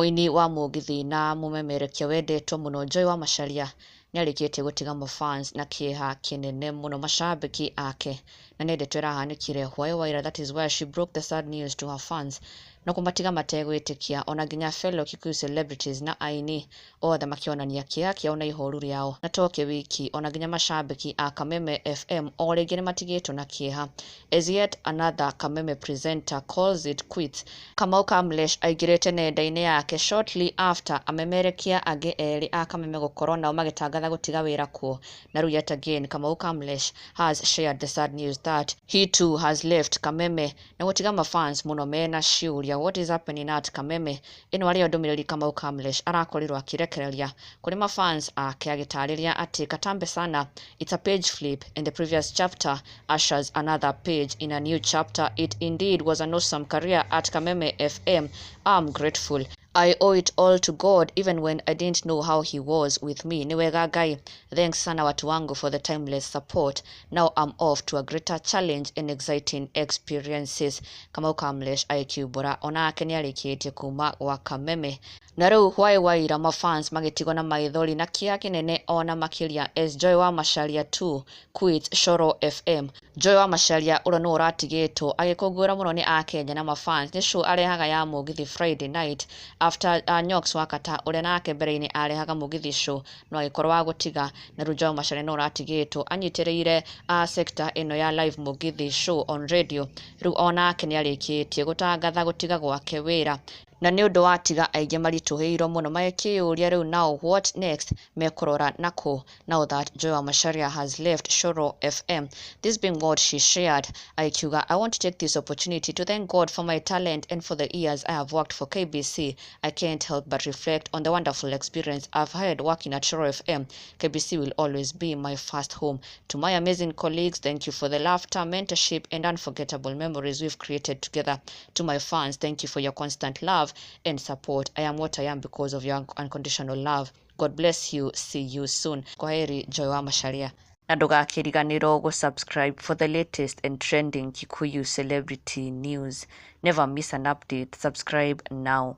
Muini wa Mugithi na mumemerekia wa Ndeto muno Joy Wamacharia nĩarĩkĩtie gũtiga mafans na kĩeha kĩnene mũno mashabiki ake na Ndeto ĩrahanĩkire hwaĩ-waĩra. That is why she broke the sad news to her fans na kũmatiga mategwĩtĩkia ona nginya fellow Kikuyu celebrities na aini othe makĩonania kĩeha kĩao na ihoru rĩao. Na toke wiki ona nginya mashabiki a Kameme FM o rĩngĩ nĩmatigĩtwo na kĩeha as yet another Kameme presenter calls it quits. Kamau Kamlesh aingĩrĩte nenda-inĩ yake shortly after amemerekia angĩ erĩ a Kameme gũkorwo nao magĩtangatha gũtiga wĩra kuo. Na rĩu yet again Kamau Kamlesh has shared the sad news that he too has left Kameme na gũtiga mafans mũno mena ciũria what is happening at Kameme. Ĩno arĩ ndũmĩrĩri Kamau Kamlesh arakorirwo akĩrekereria kũrĩ mafans ake agĩtarĩria atĩ Katambe sana, it's a page flip. In the previous chapter ushers another page in a new chapter. It indeed was an awesome career at Kameme FM. I'm grateful. I owe it all to God even when I didn't know how he was with me. Niwega Ngai. Thanks sana watu wangu for the timeless support. Now I'm off to a greater challenge and exciting experiences. Kamau Kamlesh aikiumbũra onake nĩarĩkĩtie kuma wa Kameme. Na rĩu hwaĩ-waĩra mafans magĩtigwo na maithori na kĩeha kĩnene ona makĩria as Joy Wamacharia too quits Shoro FM. Joy Wamacharia ũrĩa nĩ ũratigĩtwo agĩkũngũĩra mũno nĩ akenya na mafans nĩ show arehaga ya Mugithi Friday night after Nyoks Wakata ũrĩa nake mbere-inĩ arehaga Mugithi show no agĩkorwo wa gũtiga. Na rĩu Joy Wamacharia nĩ ũratigĩtwo anyitĩrĩire sector ĩno ya live Mugithi show on radio. Rĩu onake nĩarĩkĩtie gũtangatha gũtiga gwake wĩra na nĩ ũndũ wa tiga aingĩ maritũhĩirwo mũno magĩkĩyũria rĩu now what next mekũrora nakũ now that Joy Wamacharia has left Shoro FM. This being what she shared, akiuga, I want to take this opportunity to thank God for my talent and for the years I have worked for KBC. I can't help but reflect on the wonderful experience I've had working at Shoro FM. KBC will always be my first home. To my amazing colleagues, thank you for the laughter, mentorship and unforgettable memories we've created together. To my fans, thank you for your constant love and support. I am what I am because of your unconditional love. God bless you. See you soon. Kwaheri Joy Wamacharia. Na ndũgakĩriganĩrwo gũsubscribe for the latest and trending Kikuyu celebrity news. Never miss an update. Subscribe now.